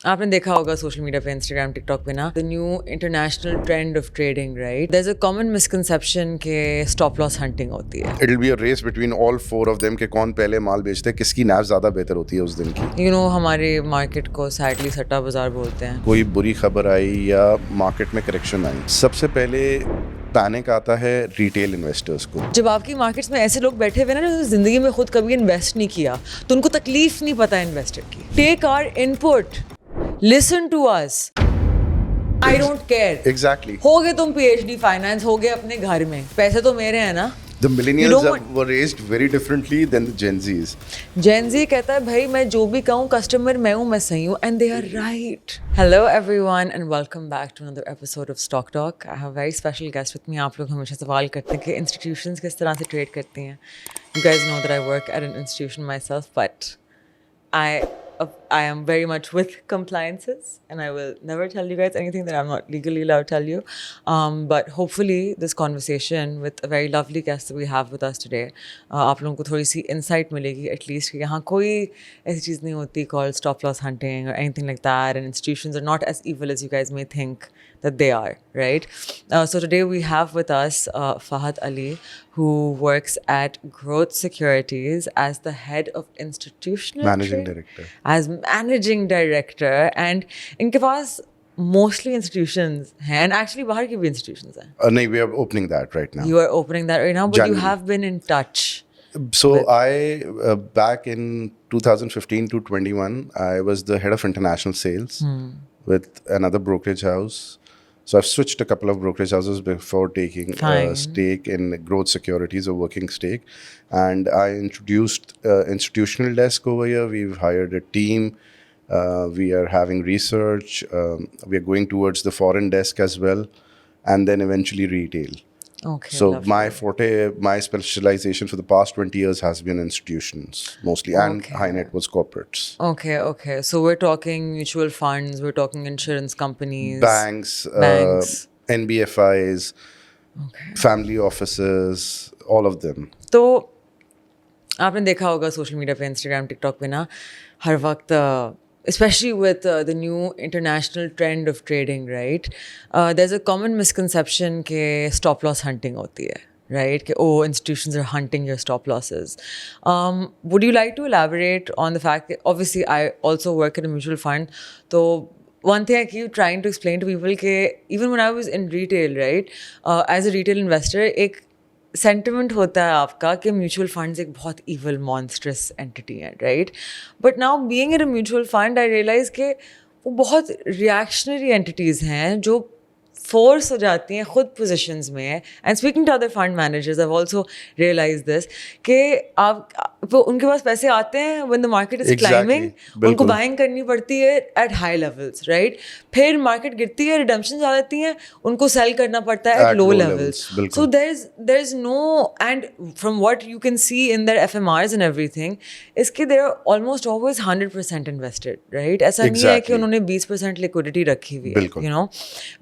आपने देखा होगा सोशल मीडिया पे, इंस्टाग्राम, टिकटॉक पे ना, the new international trend of trading, right? There is a common misconception के स्टॉप लॉस हंटिंग होती है। It'll be a race between all four of them कि कौन पहले माल बेचते हैं, किसकी नैव ज़्यादा बेहतर होती है उस दिन की। यू नो, हमारे मार्केट को सैडली सट्टा बाजार बोलते हैं। कोई बुरी खबर आई या मार्केट में करेक्शन आई, सबसे पहले पैनिक आता है रिटेल इन्वेस्टर्स को। जब आपकी मार्केट्स में ऐसे लोग बैठे हुए ना जो जिंदगी में खुद कभी इन्वेस्ट नहीं किया, तो उनको तकलीफ नहीं पता इन्वेस्टर की। Take our input, listen to us, I don't care. Exactly. हो गए तुम पीएचडी फाइनेंस, हो गए अपने घर में, पैसे तो मेरे हैं ना। The You millennials don't were raised very differently than the Gen Zs. Gen Z कहता है भाई मैं जो भी कहूँ कस्टमर मैं हूँ, मैं सही हूँ, and they are right. Hello everyone and welcome back to another episode of Stock Talk. I have a very special guest with me. आप लोग हमेशा सवाल करते हैं कि institutions किस तरह से trade करती हैं. You guys know that I work at an institution myself, but I am very much with compliances, and I will never tell you guys anything that I'm not legally allowed to tell you. But hopefully, this conversation with a very lovely guest that we have with us today, आप लोगों को थोड़ी सी insight मिलेगी at least कि यहाँ कोई ऐसी चीज़ नहीं होती called stop loss hunting or anything like that, and institutions are not as evil as you guys may think that they are, right? So today we have with us Fahad Ali, who works at Growth Securities as the head of institutional Managing trade- director. as managing director, and इनके पास mostly institutions हैं, and actually बाहर की भी institutions हैं. No, we are opening that right now. You are opening that right now, but you January. have been in touch. So back in 2015 to 21, I was the head of international sales with another brokerage house. So I've switched a couple of brokerage houses before taking a Fine. stake in Growth Securities, a working stake. And I introduced institutional desk over here. We've hired a team. We are having research. We are going towards the foreign desk as well. And then eventually retail. Okay. So lovely. my forte, my specialization for the past 20 years has been institutions mostly, and Okay. high net worth corporates, Okay. So we're talking mutual funds, we're talking insurance companies, banks, banks. NBFIs, Okay. family offices, all of them. तो आपने देखा होगा social media पे, Instagram, TikTok पे ना, हर वक्त especially with the new international trend of trading, right? There's a common misconception कि stop loss hunting होती है, right? कि oh, institutions are hunting your stop losses. Would you like to elaborate on the fact that obviously I also work in a mutual fund, so one thing I keep trying to explain to people कि even when I was in retail, right? As a retail investor, एक sentiment होता है आपका कि mutual funds एक बहुत evil monstrous entity है, right? But now being in a mutual fund I realize कि वो बहुत रिएक्शनरी एंटिटीज़ हैं जो फोर्स हो जाती हैं खुद पोजीशंस में. And speaking to other fund managers I have also realize this कि आप वो उनके पास पैसे आते हैं when the market is Exactly. Climbing, उनको बिल्कुल. बाइंग करनी पड़ती है एट हाई लेवल्स, राइट? फिर मार्केट गिरती है, रिडम्पशन आ जाती हैं, उनको सेल करना पड़ता है At at low low levels. levels, बिल्कुल. So there's no, and from what you can see in their FMRs and everything, इसके they're almost always 100% invested, right? ऐसा नहीं है कि Exactly. उन्होंने 20% liquidity रखी हुई है, बिल्कुल. you know,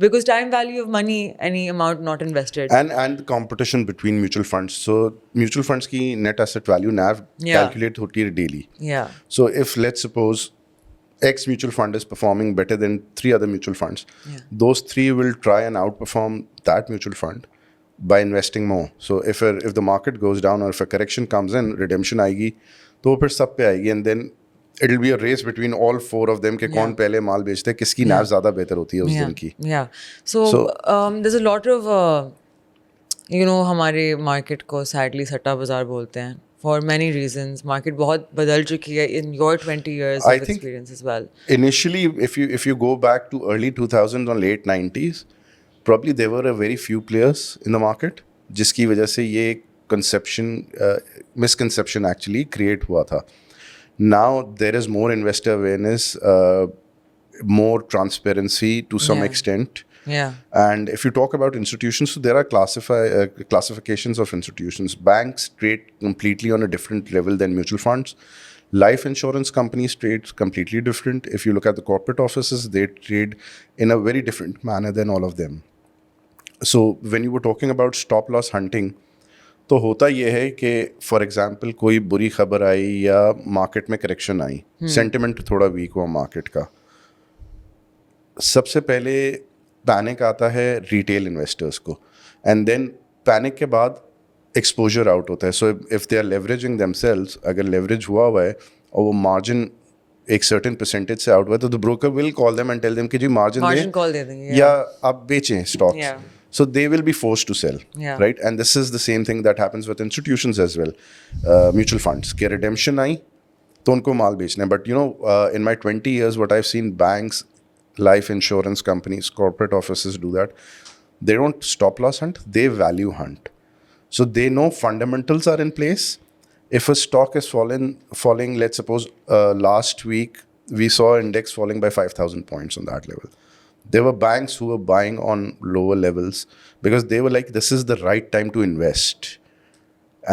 because time value of money, any amount not invested. And the competition between mutual funds. So mutual funds की net asset value NAV Yeah. calculate होती है daily. Yeah. So if let's suppose X mutual fund is performing better than 3 other mutual funds, Yeah. those 3 will try and outperform that mutual fund by investing more. So if the market goes down or if a correction comes in, redemption आएगी, तो वो फिर सब पे आएगी, and then it'll be a race between all four of them कि कौन पहले माल बेचते हैं, किसकी NAV ज़्यादा बेहतर होती है उस दिन की. Yeah. So there's a lot of you know, हमारे मार्केट को सैडली सट्टा बाजार बोलते हैं for many reasons. मार्केट बहुत बदल चुकी है in your 20 years I of think- experience as well. Initially, if you go back to early 2000s or late 90s, probably there were a very few players in the market, जिसकी वजह से ये misconception actually create हुआ था. Now there is more investor awareness, more transparency to some Yeah. extent. Yeah. And if you talk about institutions, so there are classifications of institutions. Banks trade completely on a different level than mutual funds. Life insurance companies trade completely different. If you look at the corporate offices, they trade in a very different manner than all of them. So when you were talking about stop loss hunting, तो होता ये है कि for example कोई बुरी खबर आई या market में करेक्शन आई, सेंटिमेंट थोड़ा वीक हुआ मार्केट का, सबसे पहले पैनिक आता है रिटेल इन्वेस्टर्स को, एंड देन पैनिक के बाद एक्सपोजर आउट होता है. So if they are leveraging themselves, अगर लेवरेज हुआ है और वो मार्जिन एक सर्टेन परसेंटेज से आउट हुआ है, तो the broker will call them and tell them कि जी मार्जिन कॉल दे देंगे, या आप बेचें stocks. Yeah. So they will be forced to sell, Yeah. right? And this is the same thing that happens with institutions as well. Mutual funds के redemption आई तो उनको माल बेचना है. But in my 20 years, what I've seen banks, life insurance companies, corporate offices do that. They don't stop loss hunt, they value hunt. So they know fundamentals are in place. If a stock is falling, let's suppose last week we saw index falling by 5,000 points on that level. There were banks who were buying on lower levels because they were like, this is the right time to invest.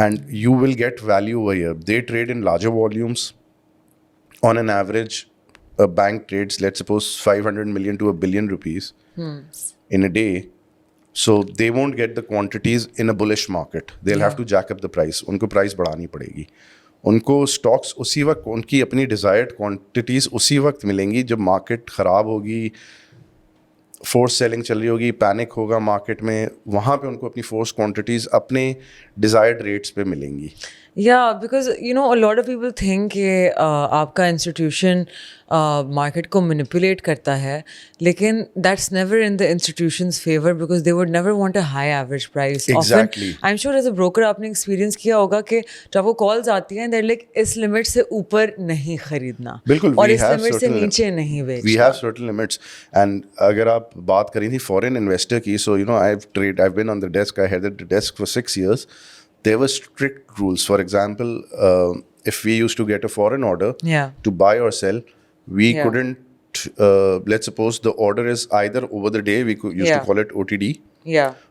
And you will get value over here. They trade in larger volumes. On an average, a bank trades, let's suppose, 500 million to $1 billion in a day. So they won't get the quantities in a bullish market. They'll have to jack up the price. उनको price बढ़ानी पड़ेगी. उनको stocks उसी वक्त, उनकी अपनी desired quantities उसी वक्त मिलेंगी जब market ख़राब होगी, फोर्स सेलिंग चल रही होगी, पैनिक होगा मार्केट में, वहाँ पे उनको अपनी फोर्स क्वांटिटीज़ अपने डिज़ायर्ड रेट्स पे मिलेंगी. Yeah, because a lot of people think कि आपका institution market को manipulate करता है, लेकिन that's never in the institution's favor because they would never want a high average price. Exactly. Often, I'm sure as a broker आपने experience किया होगा कि जब वो calls आती हैं, they're like इस limit से ऊपर नहीं खरीदना, बिल्कुल, और इस limit से नीचे नहीं बेचना. We have certain limits. And अगर आप बात करें थी foreign investor की, so I've been on the desk, I headed the desk for 6 years. There were strict rules. For example, if we used to get a foreign order to buy or sell, we couldn't, let's suppose the order is either over the day, we used to call it OTD,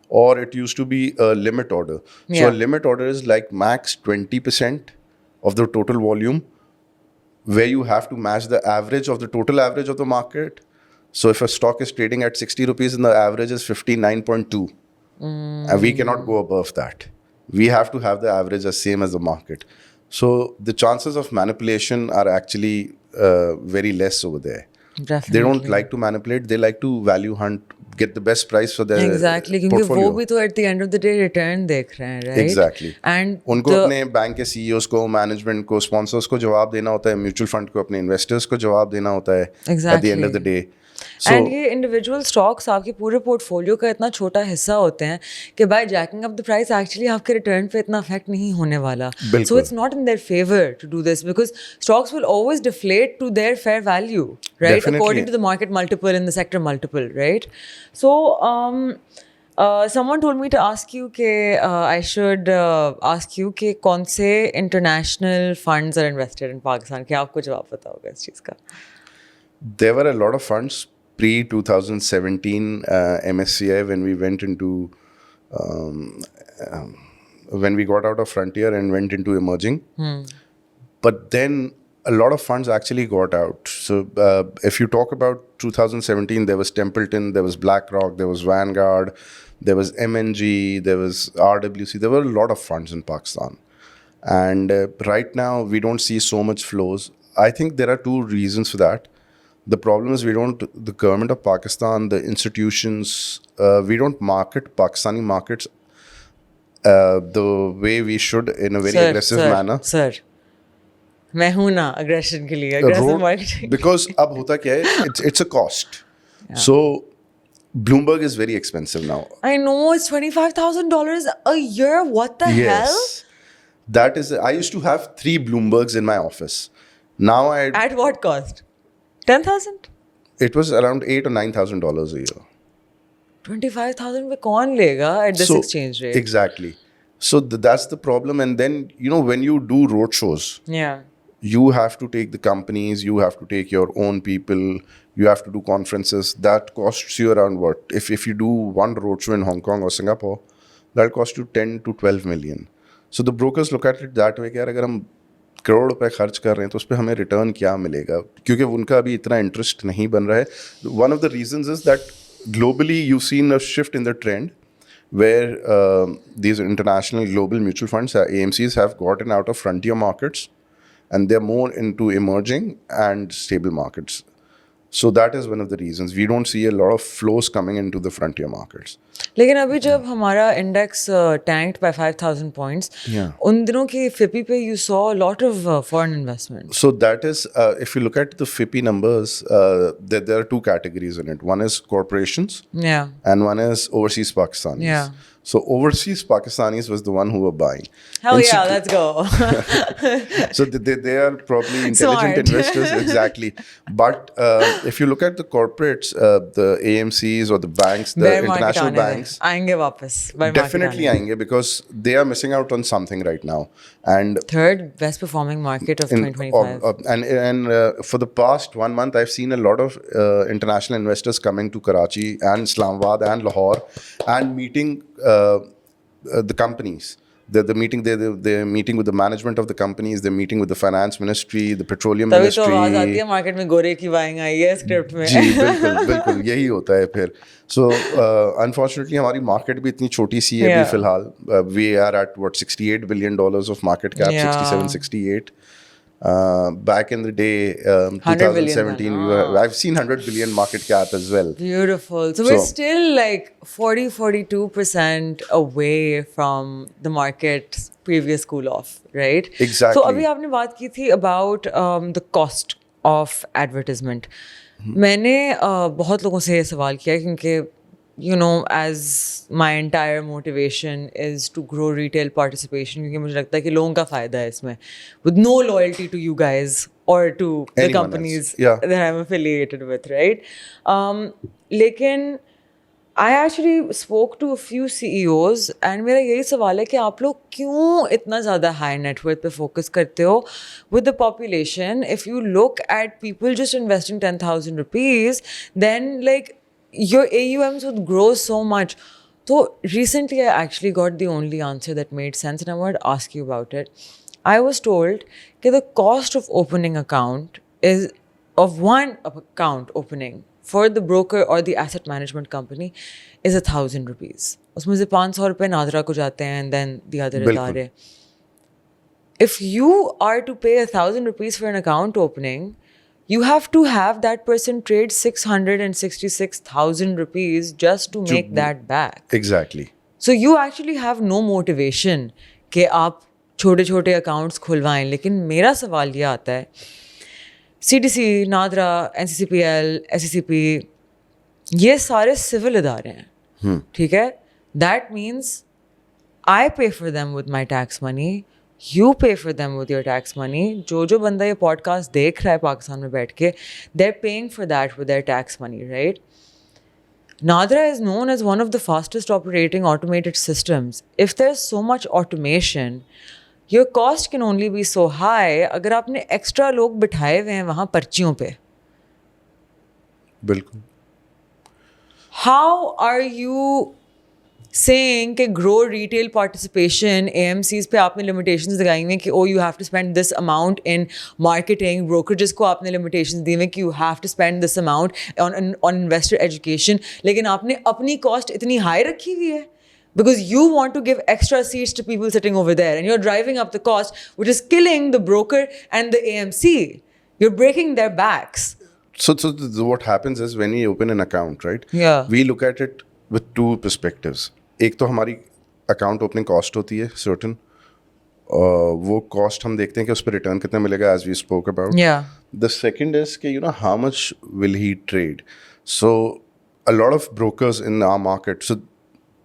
or it used to be a limit order. So a limit order is like max 20% of the total volume, where you have to match the average of the total average of the market. So if a stock is trading at 60 rupees and the average is 59.2, and we cannot go above that. We have to have the average as same as the market. So the chances of manipulation are actually very less over there. Definitely. They don't like to manipulate. They like to value hunt, get the best price for their Exactly, क्योंकि portfolio. वो भी तो at the end of the day return देख रहे हैं, right? Exactly. And उनको अपने bank के CEOs को, management को, sponsors को जवाब देना होता है, mutual fund को अपने investors को जवाब देना होता है. Exactly. At the end of the day. So, and ये इंडिविजुअल स्टॉक्स आपके पूरे पोर्टफोलियो का इतना छोटा हिस्सा होते हैं कि by jacking up the price actually आपके रिटर्न पे इतना इफेक्ट नहीं होने वाला. So it's not in their favour to do this because stocks will always deflate to their fair value, right, according to the market multiple in the sector multiple, right. So someone told me to ask you कि I should ask you कि कौन से international funds are invested in Pakistan. क्या आपको जवाब पता होगा इस चीज़ का? There were a lot of funds pre-2017 MSCI when we went into when we got out of Frontier and went into emerging. But then a lot of funds actually got out. So if you talk about 2017, there was Templeton, there was BlackRock, there was Vanguard, there was MNG, there was RWC. There were a lot of funds in Pakistan. And right now, we don't see so much flows. I think there are two reasons for that. The problem is the government of Pakistan, the institutions, we don't market Pakistani markets the way we should in a very aggressive manner. Sir, मैं हूँ ना aggression के लिए, aggressive marketing. Because अब होता क्या है, it's a cost. So Bloomberg is very expensive now. I know, it's $25,000 a year. What the hell? That is, I used to have 3 Bloombergs in my office. Now At what cost? 10,000? It was around $8,000 or $9,000 a year. 25,000 में कौन लेगा at this exchange rate? Exactly. So that's the problem. And then, when you do roadshows, you have to take the companies, you have to take your own people, you have to do conferences. That costs you around what? If you do one roadshow in Hong Kong or Singapore, that'll cost you 10 to 12 million. So the brokers look at it that way कि यार अगर हम करोड़ रुपए खर्च कर रहे हैं तो उस पर हमें रिटर्न क्या मिलेगा, क्योंकि उनका अभी इतना इंटरेस्ट नहीं बन रहा है. One of the reasons is that globally you seen a shift in the trend where these international global mutual funds, AMCs, have gotten out of frontier markets and they're more into emerging and stable markets. So that is one of the reasons we don't see a lot of flows coming into the frontier markets. लेकिन अभी जब हमारा index tanked by 5,000 points Yeah. उन दिनों की FIPI पे you saw a lot of foreign investment. So that is, if you look at the FIPI numbers, there are two categories in it. One is corporations, Yeah. and one is overseas Pakistanis. Yeah. So overseas Pakistanis was the one who were buying. Hell yeah, Institu- let's go. So they are probably intelligent Smart. investors, exactly. But if you look at the corporates, the AMCs or the banks, the Bear market international आने दे, banks, आएंगे वापस. Bear market definitely आने दे. आएंगे because they are missing out on something right now. And Third best performing market of 2025. and for the past 1 month, I've seen a lot of international investors coming to Karachi and Islamabad and Lahore and meeting the companies. They're meeting with the management of the companies. They're meeting with the finance ministry, the petroleum तभी तो आवाज आती ministry. है market में गोरे की buying I है script में. जी बिल्कुल बिल्कुल यही होता है फिर. So unfortunately हमारी मार्केट भी इतनी छोटी सी है अभी Yeah. फिलहाल. We are at what $68 billion of market cap, Yeah. 67, 68. Back in the day, 100 billion 2017, I've seen 100 billion market cap as well. Beautiful. So we're So- still like 42% away from the market's previous cool off, right? Exactly. So अभी आपने बात की थी about the cost of advertisement. मैंने बहुत लोगों से ये सवाल किया क्योंकि you know, as my entire motivation is to grow retail participation, क्योंकि मुझे लगता है कि लोगों का फायदा है इसमें, with no loyalty to you guys or to the Anyone companies else. Yeah. that I'm affiliated with, right? लेकिन I actually spoke to a few CEOs and मेरा यही सवाल है कि आप लोग क्यों इतना ज़्यादा high net worth पे focus करते हो with the population? If you look at people just investing 10,000 rupees, then like your AUMs would grow so much. So recently I actually got the only answer that made sense and I wanted to ask you about it. I was told that the cost of opening account is of one account opening for the broker or the asset management company is 1,000 rupees. उसमें से 500 रुपए नादरा को जाते हैं and then the other बिल्कुल. इदारे. If you are to pay 1,000 rupees for an account opening, you have to have that person trade 666,000 rupees just to make that back. Exactly. So you actually have no motivation कि आप छोटे छोटे accounts खुलवाएं. लेकिन मेरा सवाल ये आता है CDC, नादरा, NCCPL, SCCP ये सारे सिविल इदारे हैं, ठीक है? That means I pay for them with my tax money. You pay for them with your tax money. जो बंदा ये podcast देख रहा है पाकिस्तान में बैठ के, they're paying for that with their tax money, right? Nadra is known as one of the fastest operating automated systems. If there's so much automation, your cost can only be so high अगर आपने extra लोग बिठाए हुए हैं वहाँ पर्चियों पे. बिल्कुल. How are you saying कि grow retail participation AMCs पे आपने limitations लगाई हुई हैं कि oh you have to spend this amount in marketing, brokerages को आपने limitations दी हुई हैं कि you have to spend this amount on investor education, लेकिन आपने अपनी cost इतनी high रखी हुई है because you want to give extra seats to people sitting over there and you're driving up the cost, which is killing the broker and the AMC. You're breaking their backs. So what happens is when we open an account, right? Yeah. We look at it with two perspectives. एक तो हमारी account opening cost होती है certain. वो cost हम देखते हैं कि उस पर return कितना मिलेगा as we spoke about. Yeah. The second is कि you know how much will he trade. So a lot of brokers in our market. So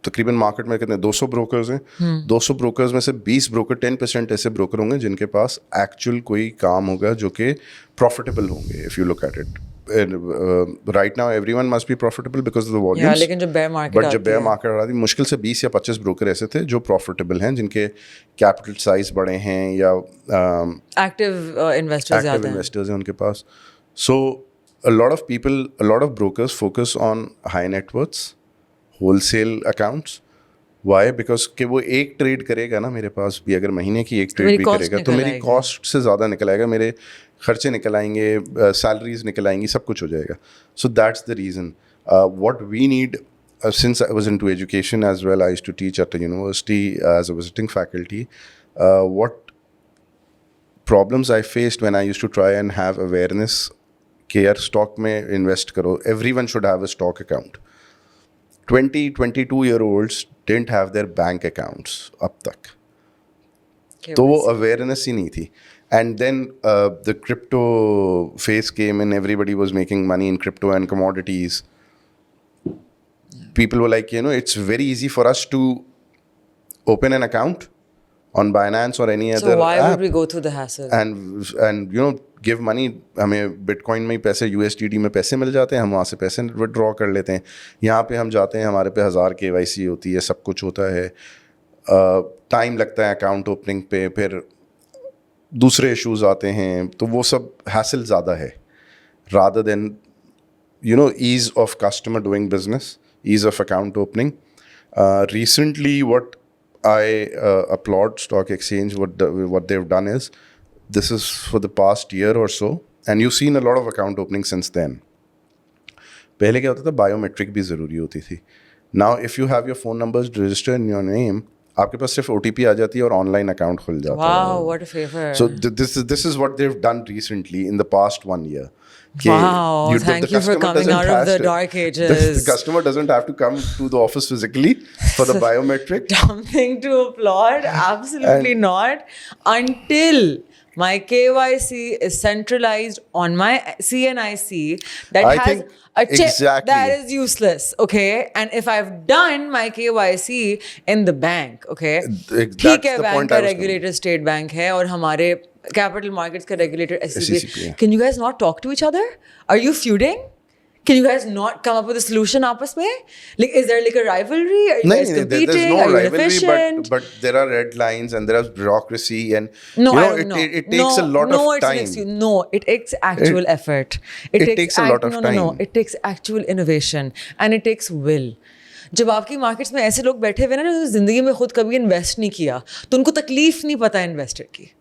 तकरीबन मार्केट में कितने 200 ब्रोकर्स हैं. 200 ब्रोकर्स में से 20 ब्रोकर 10% ऐसे ब्रोकर होंगे जिनके पास एक्चुअल कोई काम होगा जो कि प्रॉफिटेबल होंगे. If you look at it right now everyone must be profitable because of the volumes. लेकिन जब bear market बट जब बेयर मार्केट आ रही मुश्किल से 20 या 25 ब्रोकर ऐसे थे जो प्रॉफिटेबल हैं जिनके कैपिटल साइज बड़े हैं या active investors active ज़्यादा हैं. investors हैं उनके पास. So a lot of people, a lot of brokers focus on high net worths, wholesale accounts. Why? Because कि वो एक ट्रेड करेगा ना मेरे पास भी अगर महीने की एक ट्रेड भी करेगा तो मेरी कॉस्ट से ज़्यादा निकल आएगा, मेरे खर्चे निकल आएंगे, सैलरीज निकल आएंगी, सब कुछ हो जाएगा. So that's the reason. What we need, since I was into education as well, I used to teach at the university as a visiting faculty. What problems I faced when I used to try and have awareness कि यार stock में invest करो, everyone should have a stock account. 22-year-olds didn't have their bank accounts अब तक. तो वो awareness ही नहीं थी. And then the crypto phase came and everybody was making money in crypto and commodities. People were like, it's very easy for us to open an account on Binance or any other So why app would we go through the hassle? and give money. हमें bitcoin में ही पैसे, USDT में पैसे मिल जाते हैं, हम वहाँ से पैसे विड्रॉ कर लेते हैं. यहाँ पे हम जाते हैं, हमारे पे 1000 KYC होती है, सब कुछ होता है, टाइम लगता है अकाउंट ओपनिंग पे, फिर दूसरे इश्यूज आते हैं, तो वो सब हैसल ज़्यादा है rather than ease of customer doing business, ease of account opening. Recently, what I applaud Stock Exchange, what they've done is, this is for the past year or so, and you've seen a lot of account opening since then. पहले क्या होता था, biometric भी ज़रूरी होती थी. Now, if you have your phone numbers registered in your name, आपके पास सिर्फ OTP आ जाती है और ऑनलाइन अकाउंट खुल जाता है. Wow, what a favor. So this is what they've done recently in the past 1 year. Wow, thank you for coming out of the dark ages. The customer doesn't have to come to the office physically for the biometric. Something to applaud? Absolutely not. Until my KYC is centralized on my CNIC that I has think a chip exactly. that is useless, okay? And if I've done my KYC in the bank, okay? That's ठीक है, the bank point का I was regulator state bank है और हमारे capital markets का regulator SEC. SEC, Can you guys not talk to each other? Are you feuding? Can you guys not come up with a solution आपस में? Like, is there like a rivalry? Are you guys competing? There's no Are you rivalry, inefficient? but there are red lines and there is bureaucracy and No, I don't it, know. it takes a lot of it's an time. excuse. No, it takes actual effort. It takes a lot of No. time. It takes actual innovation and it takes will. जब आपकी markets में ऐसे लोग बैठे हुए ना जो जिंदगी में खुद कभी इन्वेस्ट नहीं किया, तो उनको तकलीफ नहीं पता इन्वेस्टर की.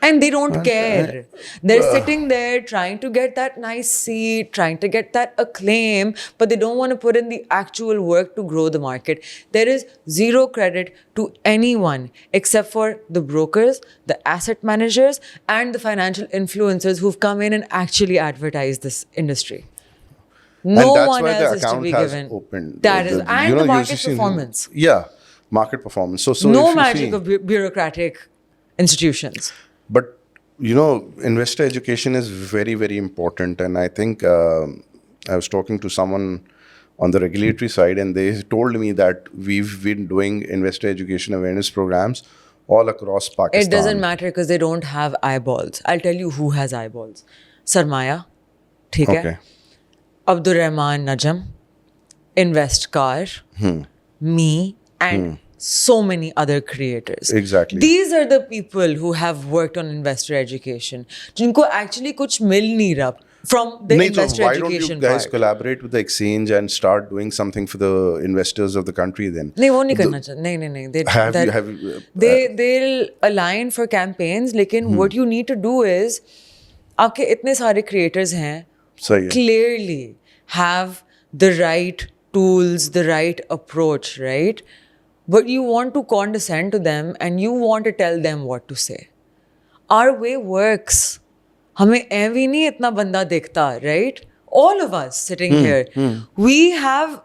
And they don't care. They're sitting there trying to get that nice seat, trying to get that acclaim, but they don't want to put in the actual work to grow the market. There is zero credit to anyone except for the brokers, the asset managers, and the financial influencers who've come in and actually advertised this industry. No And that's one why the else is to account be has given. opened. That is, and the market performance. Yeah, market performance. So No if you magic see, of bureaucratic institutions. But investor education is very, very important, and I think I was talking to someone on the regulatory side, and they told me that we've been doing investor education awareness programs all across Pakistan. It doesn't matter because they don't have eyeballs. I'll tell you who has eyeballs. Sarmaya, ठीक है? Okay. Abdur Rahman Najam, Investcar, me, and so many other creators. Exactly. These are the people who have worked on investor education. जिनको actually कुछ मिल नहीं रहा from the So investor why don't you education guys part. collaborate with the exchange and start doing something for the investors of the country then? नहीं वो नहीं करना चाहिए. नहीं. They'll align for campaigns. लेकिन what you need to do is आपके इतने सारे creators हैं. सही है. Clearly have the right tools, the right approach, right? But you want to condescend to them and you want to tell them what to say. Our way works. हमें ऐवी नहीं इतना बंदा देखता, right? All of us sitting here, we have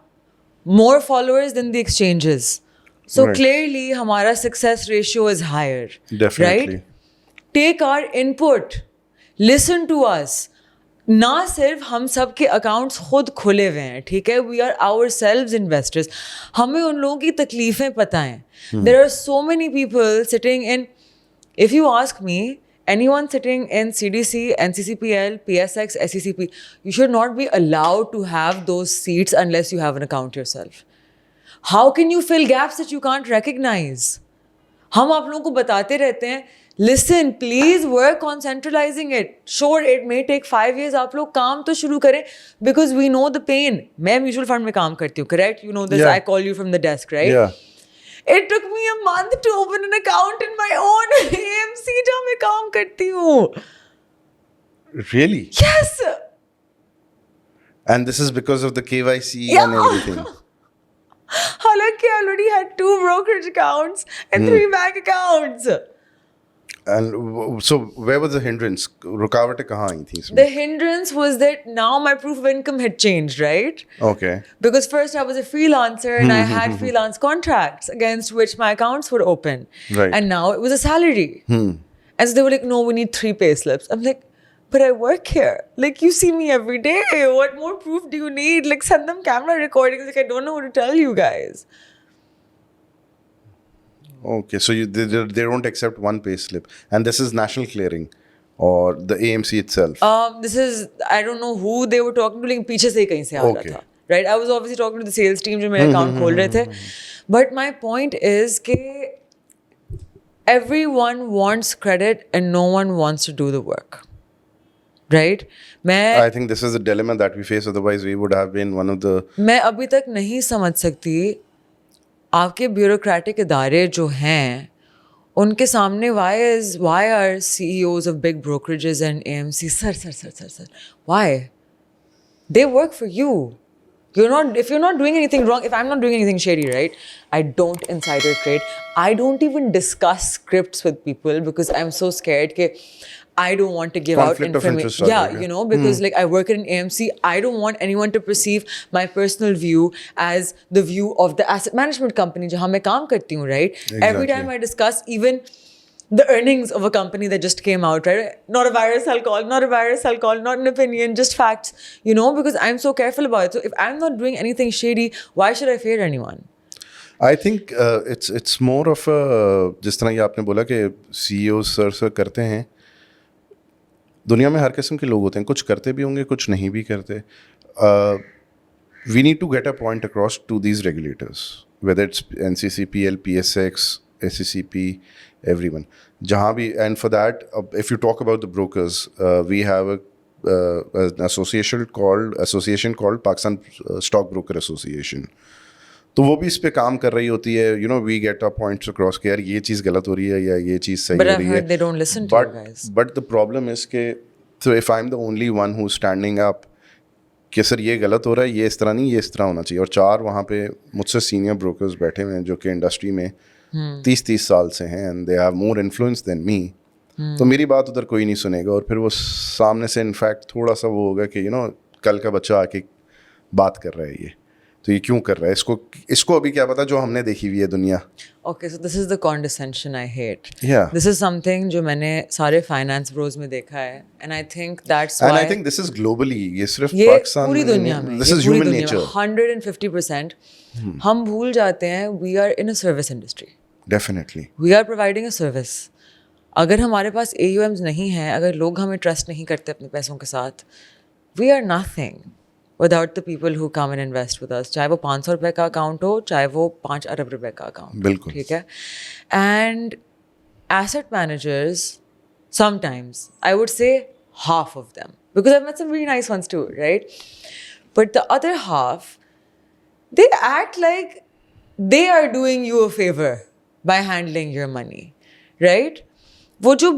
more followers than the exchanges. So Right. clearly हमारा success ratio is higher. Definitely. Right? Take our input. Listen to us. ना सिर्फ हम सब के अकाउंट्स खुद खुले हुए हैं, ठीक है? We are ourselves investors. हमें उन लोगों की तकलीफें पता हैं. There are so many people sitting in, if you ask me, anyone sitting in CDC, NCCPL, PSX, SECP, you should not be allowed to have those seats unless you have an account yourself. How can you fill gaps that you can't recognize? हम आप लोगों को बताते रहते हैं, listen, please work on centralizing it. Sure, it may take 5 years. आप लोग काम तो शुरू करें because we know the pain. मैं म्यूचुअल फंड में काम करती हूँ, correct? You know this. Yeah. I call you from the desk, right? Yeah. It took me a month to open an account in my own AMC जहाँ मैं काम करती हूँ. Really? Yes. And this is because of the KYC Yeah. and everything. हालांकि I already had 2 brokerage accounts and 3 bank accounts. And so where was the hindrance? रुकावटें कहाँ आई थी इसमें? The hindrance was that now my proof of income had changed, right? Okay. Because first I was a freelancer and I had freelance contracts against which my accounts were open. Right. And now it was a salary. And so they were like, no, we need 3 pay slips. I'm like, but I work here. Like, you see me every day. What more proof do you need? Like, send them camera recordings. Like, I don't know what to tell you guys. Okay, so they don't accept one pay slip, and this is national clearing, or the AMC itself. This is, I don't know who they were talking to, लेकिन पीछे से ही कहीं से आ रहा Okay. था. Right? I was obviously talking to the sales team जो मेरा account खोल रहे थे. But my point is कि everyone wants credit and no one wants to do the work. Right? I think this is a dilemma that we face. Otherwise, we would have been one of the. मैं अभी तक नहीं समझ सकती आपके bureaucratic इदारे जो हैं उनके सामने why are CEOs of big brokerages and AMC sir why they work for you. If you're not doing anything wrong, if I'm not doing anything shady, right, I don't insider trade. I don't even discuss scripts with people because I'm so scared that I don't want to give Conflict out of interest, information. Yeah, yeah. you know, because like I work at an AMC, I don't want anyone to perceive my personal view as the view of the asset management company जहाँ मैं काम करती हूँ, right? Every time I discuss even the earnings of a company that just came out, right? Not a virus I'll call, not a virus I'll call, not an opinion, just facts, you know, because I'm so careful about it. So if I'm not doing anything shady, why should I fear anyone? I think it's more of a जिस तरह ये आपने बोला कि CEOs sir करते हैं. दुनिया में हर किस्म के लोग होते हैं, कुछ करते भी होंगे, कुछ नहीं भी करते. We need to get a point across to these regulators, whether it's NCCPL, PSX, SCCP, everyone. जहाँ भी, and for that, if you talk about the brokers, we have an association called Pakistan Stock Broker Association. तो वो भी इस पे काम कर रही होती है. You know, we get our points across कि यार ये चीज़ गलत हो रही है या ये चीज़ सही But हो I've रही है. heard they don't listen to you guys. But the problem is कि so if I'm the only one who's standing up कि सर ये गलत हो रहा है, ये इस तरह नहीं, ये इस तरह होना चाहिए, और 4 वहाँ पे मुझसे सीनियर ब्रोकर्स बैठे हुए हैं जो कि इंडस्ट्री में 30 साल से हैं, and they have more influence than me. तो मेरी बात उधर कोई नहीं सुनेगा, और फिर वो सामने से इनफैक्ट थोड़ा सा वो होगा कि कल का बच्चा आके बात कर रहा है ये, तो ये क्यों कर रहा है, इसको अभी क्या पता जो हमने देखी हुई है दुनिया. Okay, so this is the condescension I hate. Yeah. This is something जो मैंने सारे finance bros में देखा है, and I think that's why. And I think this is globally. ये सिर्फ ये पाकिस्तान पूरी में दुनिया नहीं, में, this ये is पूरी human दुनिया में, nature. 150%. हम भूल जाते हैं we are in a service industry. Definitely. We are providing a service. अगर हमारे पास AUMs नहीं हैं, अगर लोग हमें trust नहीं करते अपने पैसों के साथ, we are nothing without the people who come and invest with us. चाहे वो 500 रुपए का अकाउंट हो, चाहे वो 5 अरब रुपए का अकाउंट. बिल्कुल. ठीक है. And asset managers, sometimes, I would say half of them, because I've met some really nice ones too, right? But the other half, they act like they are doing you a favor by handling your money, right? वो जो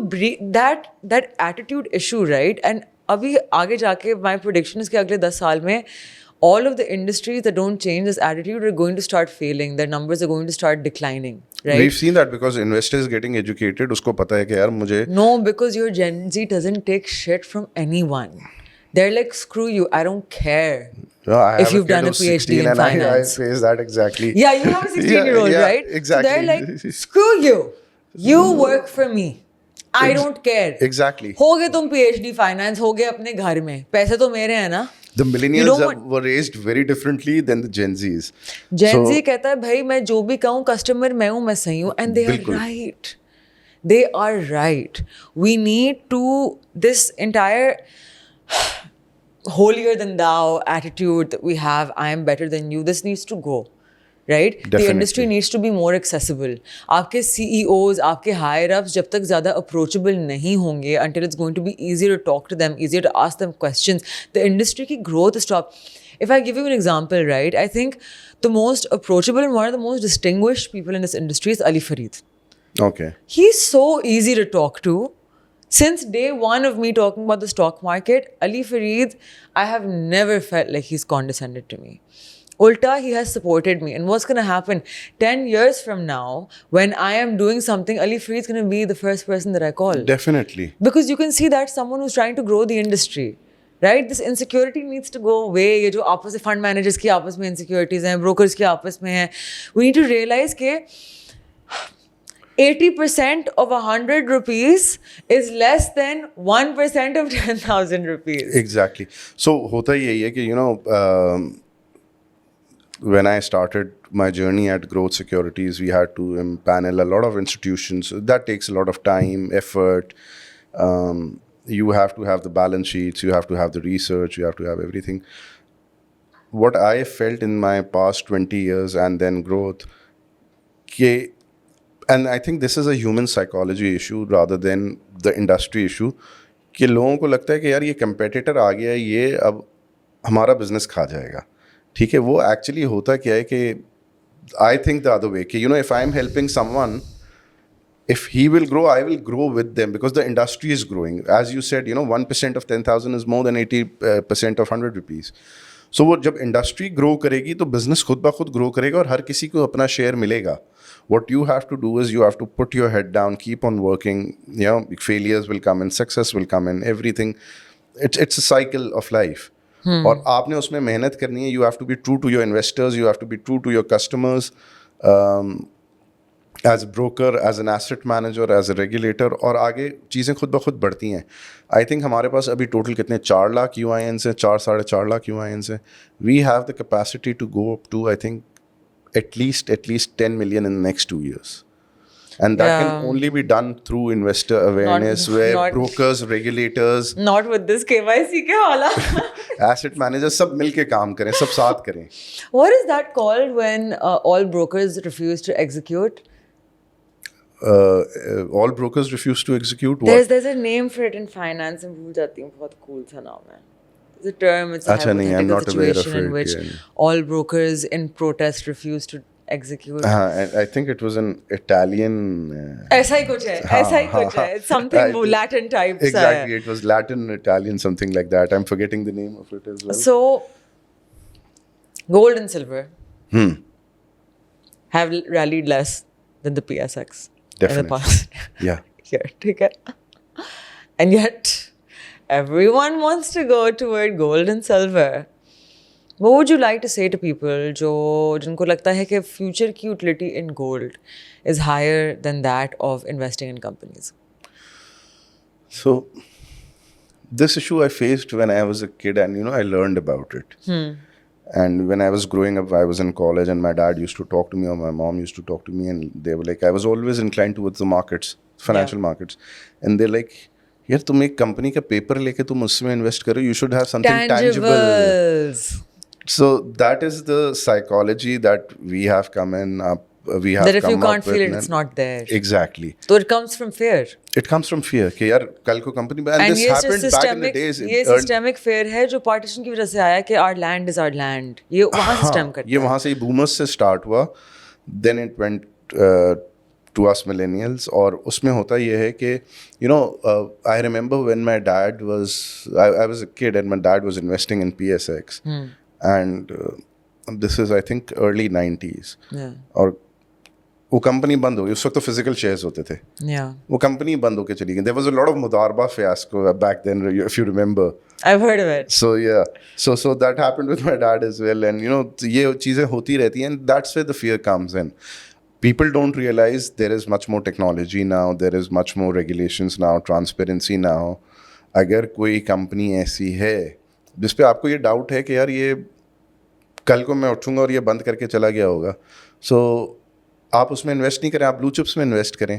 that attitude issue, right? And अभी आगे जाके my prediction is कि अगले 10 साल में all of the industries that don't change this attitude are going to start failing. Their numbers are going to start declining, right? We've seen that because investors getting educated, उसको पता है कि यार मुझे. No, because your Gen Z doesn't take shit from anyone. They're like, screw you, I don't care. No, I if have you've a kid done a who's PhD 16 in and finance. I face that exactly. Yeah, you have a 16-year-old, Yeah, right? exactly. So they're like, screw you. You work for me. I don't care. Exactly. हो गए तुम PhD finance, हो गए अपने घर में. पैसे तो मेरे हैं ना. The millennials were raised very differently than the Gen Zs. Gen Z कहता है भाई मैं जो भी कहूँ कस्टमर मैं हूँ, मैं सही हूँ, and they are right. They are right. We need to, this entire holier than thou attitude that we have, I am better than you, this needs to go. Right? Definitely. The industry needs to be more accessible. आपके CEOs, आपके higher ups जब तक ज़्यादा approachable नहीं होंगे, until it's going to be easier to talk to them, easier to ask them questions, the industry की growth stop. If I give you an example, right, I think the most approachable and one of the most distinguished people in this industry is Ali Fareed. Okay. He's so easy to talk to. Since day one of me talking about the stock market, Ali Fareed, I have never felt like he's condescended to me. Ulta, he has supported me. And what's going to happen 10 years from now, when I am doing something, Ali Free is going to be the first person that I call. Definitely. Because you can see that someone who's trying to grow the industry. Right? This insecurity needs to go away. ये जो आपस में fund managers की आपस में insecurities हैं, brokers की आपस में हैं. We need to realize कि 80% of 100 rupees is less than 1% of 10,000 rupees. Exactly. So होता यही है कि when I started my journey at Growth Securities, we had to impanel a lot of institutions. That takes a lot of time, effort. You have to have the balance sheets, you have to have the research, you have to have everything. What I felt in my past 20 years and then growth, and I think this is a human psychology issue rather than the industry issue, कि लोगों को लगता है कि यार ये competitor आ गया है, ये अब हमारा business खा जाएगा. ठीक है, वो एक्चुअली होता क्या है कि I think the other way कि if I am helping someone, if he will grow, I will grow with them because the industry is growing. As you said, 1% of 10,000 is more than 80% of 100 rupees. So वो जब industry grow करेगी तो business खुद ब खुद grow करेगा और हर किसी को अपना share मिलेगा. What you have to do is you have to put your head down, keep on working. Failures will come and success will come and everything. It's a cycle of life. और आपने उसमें मेहनत करनी है. You have to be true to your investors, you have to be true to your customers. As a broker, as an asset manager, as a regulator, और आगे चीज़ें खुद ब खुद बढ़ती हैं. आई थिंक हमारे पास अभी टोटल कितने 4 लाख UINs हैं, 4-4.5 लाख UINs हैं. We have the capacity to go up to I think at least 10 million in the next 2 years. And that can only be done through investor awareness, where brokers, regulators, not with this KYC के वाला. asset managers सब मिल के काम करें, सब साथ करें. What is that called when all brokers refuse to execute? All brokers refuse to execute what? There's a name for it in finance. मैं भूल जाती हूँ, बहुत cool सा नाम है. It's a term. It's a hypothetical I'm not aware of situation in it, which yeah. all brokers in protest refuse to execute. And I think it was an Italian. ऐसा ही कुछ है. ऐसा ही कुछ है. It's something Latin type. Exactly, it was Latin, Italian, something like that. I'm forgetting the name of it as well. So, gold and silver have rallied less than the PSX Definitely. in the past Yeah. year. ठीक है? And yet, everyone wants to go toward gold and silver. What would you like to say to people जिनको लगता है कि future की utility in gold is higher than that of investing in companies? So, this issue I faced when I was a kid, and I learned about it. And when I was growing up, I was in college, and my dad used to talk to me, or my mom used to talk to me, and they were like, I was always inclined towards the markets, financial markets, and they're like, यार तुम एक company का paper लेके तुम उसमें invest करो, you should have something tangible. So that is the psychology that we have come in up. We have that if come you can't up feel with it, it's not there. Exactly. So it comes from fear. It comes from fear कि यार कल को company and this happened back in the days. ये systemic fear है जो partition की वजह से आया कि our land is our land. ये वहाँ से stem करता है. ये वहाँ से ही boomers से start हुआ. Then it went to us millennials. और उसमें होता ये है कि I remember when my dad was I was a kid and my dad was investing in PSX. And this is I think early 90s. और वो company बंद हो गई. उस वक्त तो फिजिकल शेयर्स होते थे. वो कंपनी बंद होके चली गई. There was a lot of मुदारबा fiasco back then, if you remember. I've heard of it. So yeah, so that happened with my dad as well, and ये चीज़ें होती रहती हैं, and that's where the fear comes in. People don't realize there is much more technology now, there is much more regulations now, transparency now. अगर कोई company ऐसी है जिस पे आपको ये डाउट है कि यार ये कल को मैं उठूँगा और ये बंद करके चला गया होगा, so आप उसमें इन्वेस्ट नहीं करें, आप ब्लू चिप्स में इन्वेस्ट करें.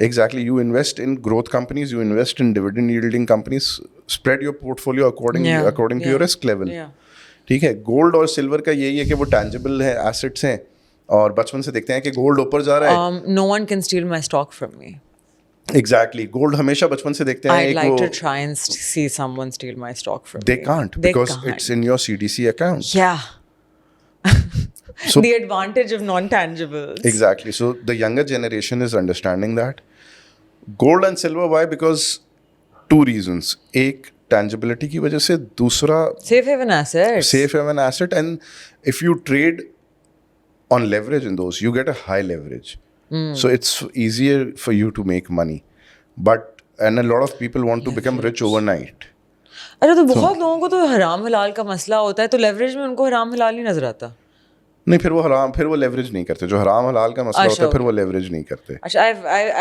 Exactly, you invest in growth companies, you invest in dividend yielding companies, spread your portfolio according to your risk level. ठीक है. गोल्ड और सिल्वर का यही है कि वो tangible है, assets हैं, और बचपन से देखते हैं कि गोल्ड ऊपर जा रहा है. No one can steal my stock from me. Exactly, gold हमेशा बचपन से देखते हैं. I'd like to try and see someone steal my stock from me. They can't because it's in your CDC account. Yeah. So the advantage of non-tangibles. Exactly. So the younger generation is understanding that. Gold and silver, why? Because two reasons. एक, tangibility की वजह से, दूसरा Safe haven assets. safe haven asset, and if you trade on leverage in those, you get a high leverage. So it's easier for you to make money. And a lot of people want to become rich overnight. अच्छा, तो बहुत लोगों को तो हराम हलाल का मसला होता है, तो लेवरेज में उनको हराम हलाल ही नजर आता। नहीं, फिर वो लेवरेज नहीं करते। जो हराम हलाल का मसला होता है, फिर वो लेवरेज नहीं करते। अच्छा,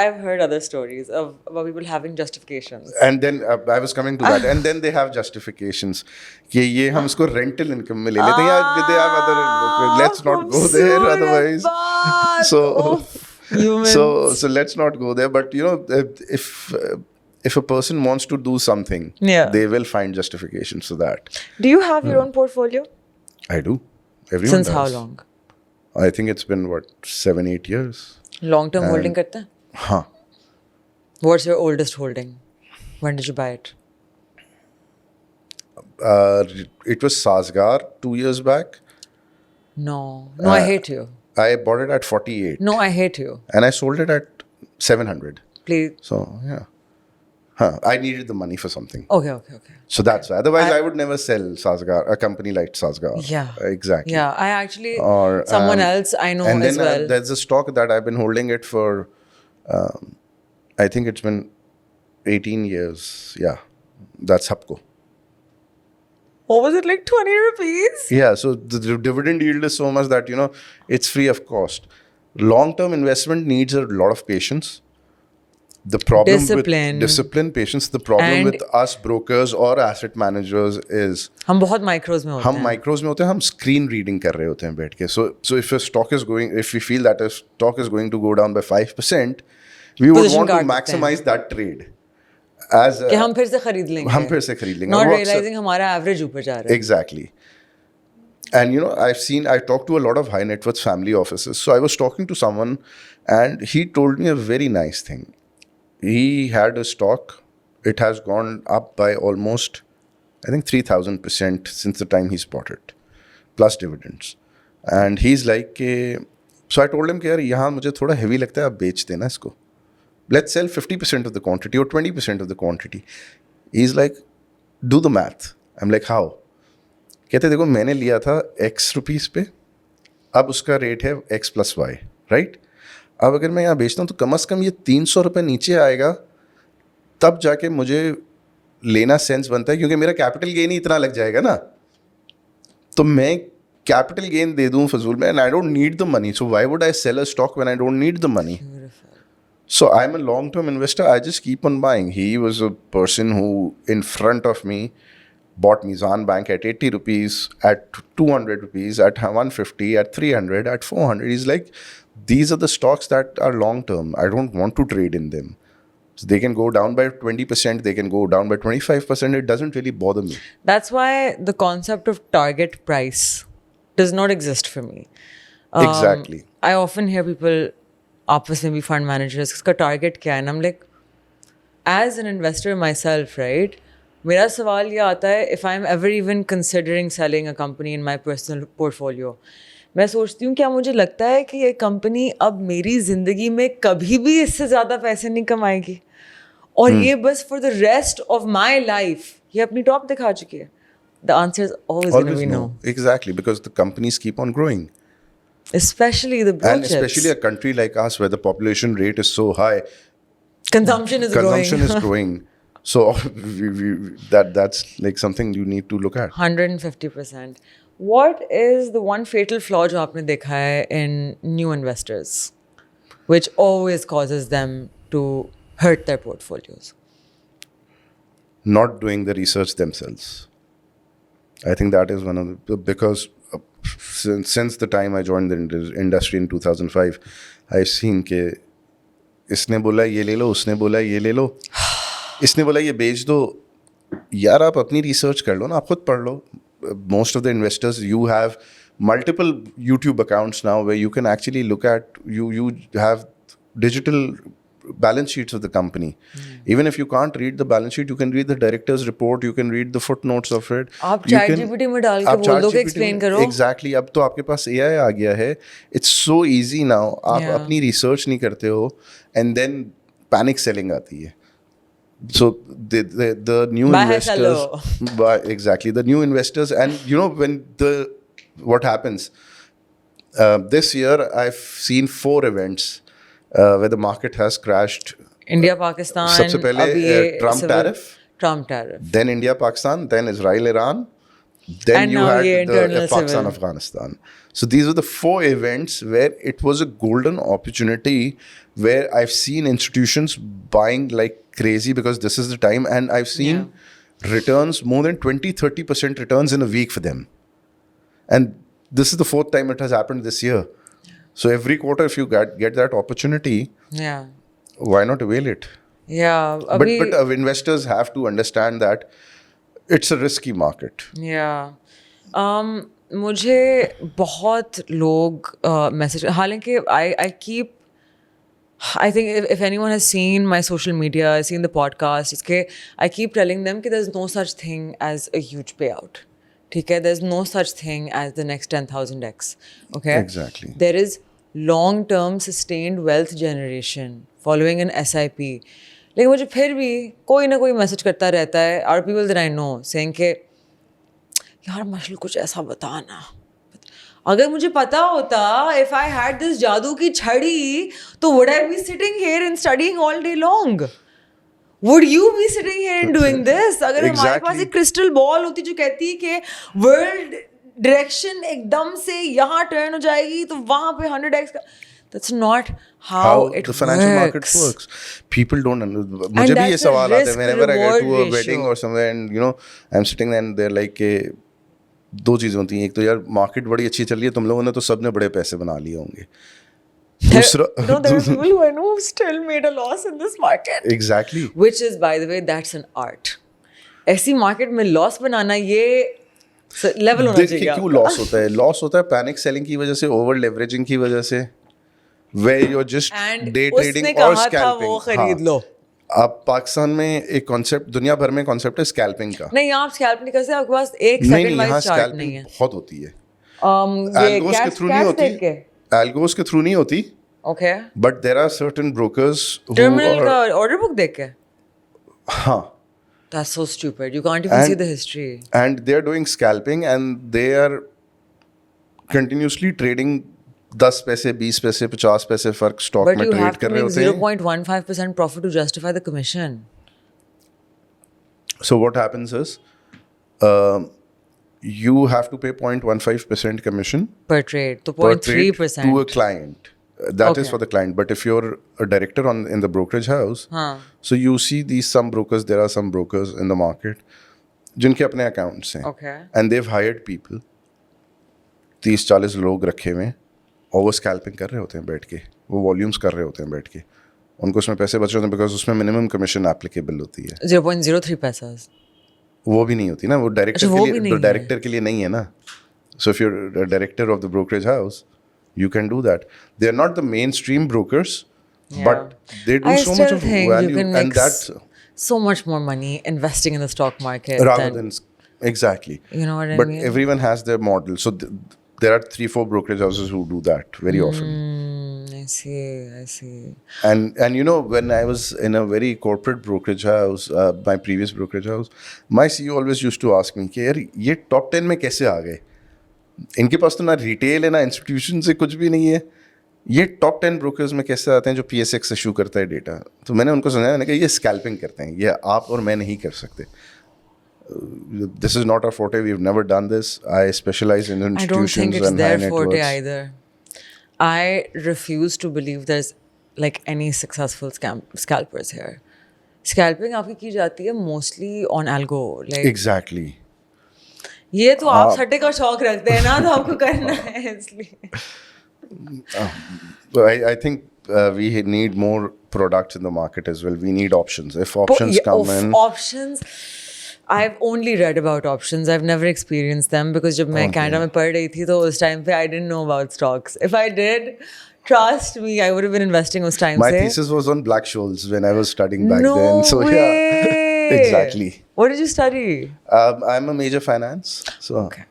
I've heard other stories of about people having justifications. And then I was coming to that, and then they have justifications कि ये हम इसको rental income में ले लेते हैं, या they have other, let's not go there otherwise. So let's not go there. But you know, if a person wants to do something, they will find justifications for that. Do you have your own portfolio? I do. Everyone Since does. how long? I think it's been 7-8 years. Long term holding करते हैं? हाँ. What's your oldest holding? When did you buy it? It was Sazgar 2 years back. No, I hate you. I bought it at 48. No, I hate you. And I sold it at 700. Please. So yeah. I needed the money for something. Okay. So that's why. Otherwise, I would never sell Sazgar, a company like Sazgar. Yeah. Exactly. Yeah, I actually, someone else I know and as then, well. There's a stock that I've been holding it for, I think it's been 18 years. Yeah. That's Hapco. What was it, like 20 rupees? Yeah. So the dividend yield is so much that, you know, it's free of cost. Long-term investment needs a lot of patience. The problem Discipline. with discipline, patience, the problem with us brokers or asset managers is हम बहुत माइक्रोज में होते हम हैं। माइक्रोज में होते हैं, हम स्क्रीन रीडिंग कर रहे होते हैं बैठ के। So if a stock is going, if we feel that a stock is going to go down by 5%, we would Position want to काट देते हैं। maximize that trade. As कि हम फिर से खरीद लेंगे। हम फिर से खरीद लेंगे। Not वो अक्सर- realizing हमारा एवरेज ऊपर जा रहा है। Exactly. And you know, I talked to a lot of high net worth family offices. So I was talking to someone and he told me a very nice thing. He had a stock. It has gone up by almost, I think, 3,000% since the time he bought it, plus dividends. And he's like, so I told him कि यार यहाँ मुझे थोड़ा heavy लगता है, आप बेच देना इसको. Let's sell 50% of the quantity or 20% of the quantity. He's like, do the math. I'm like, how? कहते देखो मैंने लिया था X रुपीस पे, अब उसका रेट है X plus Y, right? अब अगर मैं यहाँ बेचता हूँ तो कम से कम ये 300 रुपये नीचे आएगा, तब जाके मुझे लेना सेंस बनता है, क्योंकि मेरा कैपिटल गेन ही इतना लग जाएगा ना, तो मैं कैपिटल गेन दे दूँ फजूल में, and I don't need the money, so why would I sell a stock when I don't need the money? So I'm a long-term investor. I just keep on buying. He was a person who, in front of me, bought Mizan Bank at 80 rupees, at 200 rupees, at 150, at 300, at 400. He's like, these are the stocks that are long-term. I don't want to trade in them. So they can go down by 20%, they can go down by 25%. It doesn't really bother me. That's why the concept of target price does not exist for me. Exactly. I often hear people, आपस में भी fund managers, इसका target क्या है? And I'm like, as an investor myself, right? मेरा सवाल ये आता है, if I'm ever even considering selling a company in my personal portfolio, मैं सोचती हूँ क्या मुझे लगता है कि ये कंपनी अब मेरी ज़िंदगी में कभी भी इससे ज़्यादा पैसे नहीं कमाएगी, और ये बस for the rest of my life ये अपनी टॉप दिखा चुकी है? The answer is always going to be no. Exactly, because the companies keep on growing. Especially the blue And chips. especially a country like us where the population rate is so high, Consumption is growing. So that's like something you need to look at. 150%. What is the one fatal flaw जो आपने देखा है in new investors, which always causes them to hurt their portfolios? Not doing the research themselves. I think that is one of the, because since the time I joined the industry in 2005, I've seen कि इसने बोला ये ले लो, उसने बोला ये ले लो, इसने बोला ये बेच दो. यार आप अपनी रिसर्च कर लो ना, आप खुद पढ़ लो. Most of the investors, you have multiple YouTube accounts now where you can actually look at, you have digital balance sheets of the company. Even if you can't read the balance sheet, you can read the director's report, you can read the footnotes of it. आप ChatGPT में डाल के बोल दो कि explain करो. Exactly. अब तो आपके पास AI आ गया है. It's so easy now. आप अपनी research नहीं करते हो and then panic selling आती है. So the new Bye, investors, exactly, the new investors, and you know what happens this year, I've seen 4 events where the market has crashed. India, Pakistan, सबसे पहले अभी ये Trump civil- tariff, Trump tariff. then India Pakistan, then Israel Iran, then And you now had ये the internal Pakistan civil. Afghanistan. So these were the 4 events where it was a golden opportunity, where I've seen institutions buying like crazy because this is the time, and I've seen returns more than 20-30% returns in a week for them. And this is the 4th time it has happened this year. So every quarter, if you get that opportunity, Yeah. why not avail it? Yeah. But अभी investors have to understand that it's a risky market. Yeah. मुझे बहुत लोग message, हालांकि I keep, I think if anyone has seen my social media, seen the podcast, इसके I keep telling them कि there's no such thing as a huge payout. ठीक है, there's no such thing as the next 10,000x. Okay. Exactly. There is long-term sustained wealth generation following an SIP. लेकिन मुझे फिर भी कोई ना कोई मैसेज करता रहता है, are people that I know saying कि यार मशल कुछ ऐसा बता ना, अगर मुझे पता होता, if I had this जादू की छड़ी, तो would I be sitting here and studying all day long? Would you be sitting here and doing this? अगर हमारे पास एक crystal ball होती जो कहती है कि world direction एकदम से यहाँ turn हो जाएगी तो वहाँ पे 100x का, that's not how it the financial market works. works. People don't मुझे भी ये that's the सवाल आते हैं whenever I go to a risk-reward wedding ratio. or somewhere, and you know I'm sitting there and they're like कि 2 चीज़ें होती हैं, एक तो यार मार्केट बड़ी अच्छी चल रही है, तुम लोगों ने तो सबने बड़े पैसे बना लिए होंगे, दूसरा No, there are people who I know who still made a loss in this market. Exactly. Which is, by the way, that's an art. ऐसी मार्केट में लॉस बनाना, ये लेवल होना देखिए चाहिए क्यों आपका। लॉस होता है, लॉस होता है पैनिक सेलिंग की वजह से, ओवर लेवरेजिंग की वजह से, where you're just And day उसने trading or कहा था scalping. वो खरीद लो। अब पाकिस्तान में एक कॉन्सेप्ट, दुनिया भर में कॉन्सेप्ट है स्कैल्पिंग का। नहीं, आप स्कैल्प नहीं कर सकते, आपके पास एक नहीं सेकंड नहीं, वाइज यहाँ चार्ट नहीं स्कैल्पिंग है। बहुत होती है। ये एल्गोस के थ्रू नहीं कैश होती, देख के। एल्गोस के थ्रू नहीं होती, okay. But there are certain brokers terminal का ऑर्डर बुक देख के। हाँ, That's so stupid. You can't even see the history. and they are doing scalping and they are continuously trading 10 पैसे 20 पैसे 50 पैसे फर्क स्टॉक But में you ट्रेड have कर to रहे make होते हैं। 0.15% profit to justify the commission. So what happens is you have to pay 0.15% commission Per trade. तो per trade 0.3%. to a client. That is Okay. for the client. But if you're a director in the brokerage house, हाँ. so you see some brokers, there are some brokers in the market जिनके अपने accounts हैं, Okay. and they've hired people, 30-40 लोग रखे हुए हैं, और वो स्कैल्पिंग कर रहे होते हैं बैठ के, वो वॉल्यूम्स कर रहे होते हैं बैठ के, उनको उसमें पैसे बच रहे होते हैं बिकॉज उसमें मिनिमम कमीशन एप्लीकेबल होती है। 0.03 पैसा। वो भी नहीं होती ना, वो डायरेक्टर अच्छा, वो के भी लिए, नहीं है। डायरेक्टर के लिए नहीं है ना। So if you're director of the brokerage house, you can do that. They are not the mainstream brokers, but they do I so still much of think value, you can and make that's so much more money investing in the stock market rather than exactly. you know what I But mean? everyone has their model. So there are 3-4 brokerage houses who do that very often. I see, I see. And you know, when I was in a very corporate brokerage house, my previous brokerage house, my CEO always used to ask me कि यार ये top 10 में कैसे आ गए? इनके पास तो ना retail है ना इंस्टीट्यूशन से कुछ भी नहीं है, ये टॉप 10 ब्रोकर्स में कैसे आते हैं जो PSX इशू करता है डेटा? तो मैंने उनको समझाया, मैंने कहा ये स्कैल्पिंग करते हैं, ये आप और मैं नहीं कर सकते. This is not our forte. We've never done this. I specialize in I don't think institutions it's and high their net forte worths. either. I refuse to believe there's like any successful scalpers here. Scalping आपकी की जाती है mostly on algo. Like Exactly. ये तो आप सट्टे का शौक रखते हैं ना, तो आपको करना है इसलिए. So I think we need more products in the market as well. We need options. If options come in, Options. I've only read about options. I've never experienced them because जब मैं कनाडा में पढ़ रही थी तो उस time पे I didn't know about stocks. If I did, trust me, I would have been investing उस time my से. thesis was on Black-Scholes when I was studying back No then. So way. yeah, exactly. What did you study? I'm a major finance. So Okay,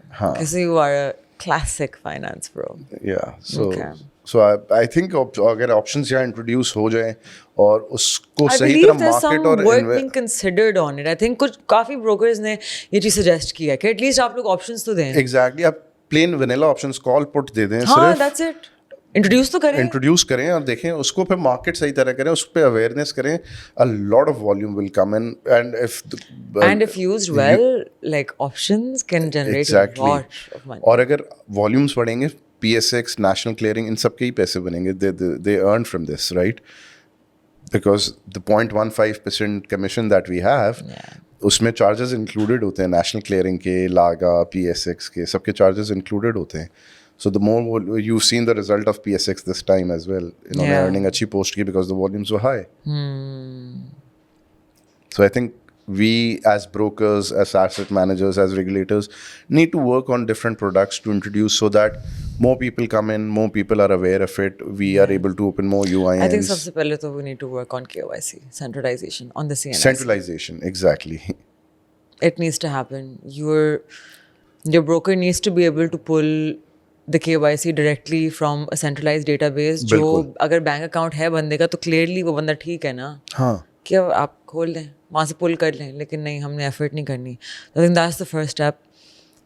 so you are a classic finance bro. yeah. So Okay. So I think अगर options यहाँ introduce हो जाए और उसको I सही believe तरह there's some market और work being considered on it. I think कुछ काफ़ी brokers ने ये चीज़ suggest की है कि at least आप लोग options तो दें. exactly आप plain vanilla options call put दे दें हाँ, सिर्फ that's it. Introduce तो करें. इंट्रोड्यूस करें और देखें उसको फिर मार्केट सही तरह करें उस पर अवेयरनेस करें a lot of volume will come in and And if used well, like options can generate Exactly. a lot of money. और अगर वॉल्यूम्स बढ़ेंगे PSX नेशनल क्लियरिंग इन सब के ही पैसे बनेंगे they earn from this right because the 0.15% commission that we have उसमें charges included होते हैं नेशनल क्लियरिंग के लागा PSX के सबके चार्जेस इंक्लूडेड होते हैं so the more you've seen the result of PSX this time as well इन्होंने Yeah. earning अच्छी post की because the volumes were high so I think we as brokers as asset managers as regulators need to work on different products to introduce so that more people come in more people are aware of it we are able to open more UINs I think सबसे पहले तो we need to work on KYC centralization on the CNIC. centralization exactly It needs to happen. Your broker needs to be able to pull the KYC directly from a centralized database. जो बिल्कुल. अगर bank account है बंदे का तो clearly वो बंदा ठीक है ना हाँ कि अब आप खोल दें वहाँ से पुल कर लें लेकिन नहीं हमने एफर्ट नहीं करनी. I think that's the first step.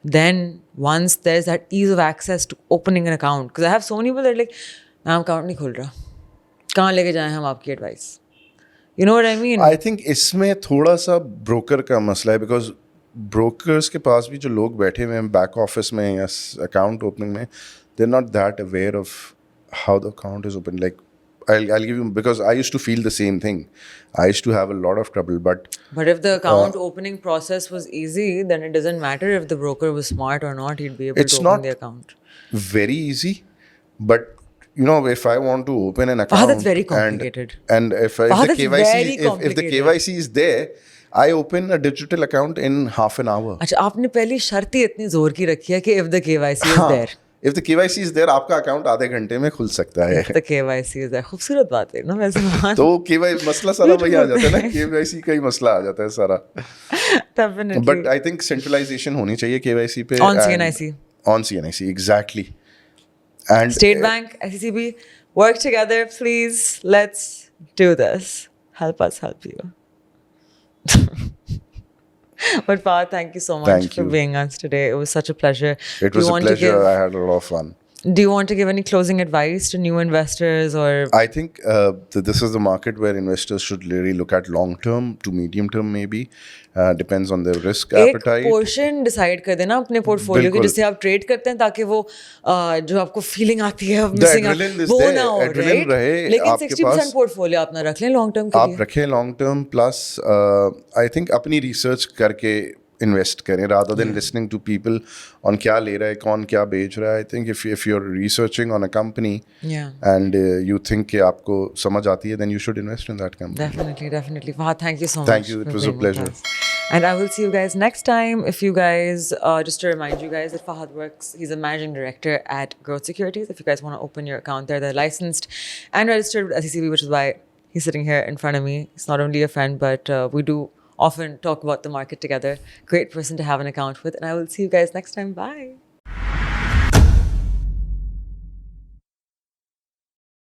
Then once there's that ease of access to opening an account, because I have so many people that are like मैं अकाउंट नहीं खोल रहा कहाँ लेके जाएं हम आपकी advice. You know what I mean? I think इसमें थोड़ा सा ब्रोकर का मसला है बिकॉज ब्रोकर्स के पास भी जो लोग बैठे हुए हैं बैक ऑफिस में या अकाउंट ओपनिंग में they are not that aware of how the account is open like I'll give you because I used to feel the same thing. I used to have a lot of trouble, but But if the account opening process was easy, then it doesn't matter if the broker was smart or not. He'd be able It's to open not- the account. very easy. But you know, if I want to open an account, that's very complicated. And if the That's KYC, very if the complicated. KYC is there, I open a digital account in half an hour. अच्छा आपने पहली शर्त ही इतनी जोर की रखी है कि if the KYC is there. If the KYC is there, आपका अकाउंट आधे घंटे में खुल सकता है. The KYC is there. खूबसूरत बात है ना वैसे बात. तो KYC मसला सारा वही आ जाता है ना KYC का ही मसला आ जाता है सारा. Definitely. But I think centralization होनी चाहिए KYC पे. On and- CNIC. On CNIC, exactly. And State Bank, SECB, work together, please. Let's do this. Help us help you. But Fahad, thank you so much Thank for you. being us today. It was such a pleasure. it Do was you a want to pleasure. I had a lot of fun. Do you want to give any closing advice to new investors or I think that this is the market where investors should really look at long term to medium term, maybe. Depends on their risk एक appetite. Portion decide कर देना अपने portfolio की बिल्कुल. जिससे आप trade करते हैं ताकि वो जो आपको फीलिंग आती है The मिसिंग adrenaline is वो there. ना हो Adrenaline राइट रहे लेकिन आपके 60% पास. पोर्टफोलियो आप ना रख लें लॉन्ग टर्म के आप लिए. रखें long term plus I think अपनी रिसर्च करके इन्वेस्ट करें rather than listening to people on क्या ले रहा है कौन क्या बेच रहा है. I think if you are researching on a company Yeah. And you think कि आपको समझ आती है then you should invest in that company. Definitely. Fahad, thank you so much. Thank you. It for was a being with pleasure. us. And I will see you guys next time. If you guys, just to remind you guys that Fahad works, he's a managing director at Growth Securities. If you guys want to open your account there, they're licensed and registered with SECB, which is why he's sitting here in front of me. He's not only a friend, but we do often talk about the market together. Great person to have an account with. And I will see you guys next time. Bye.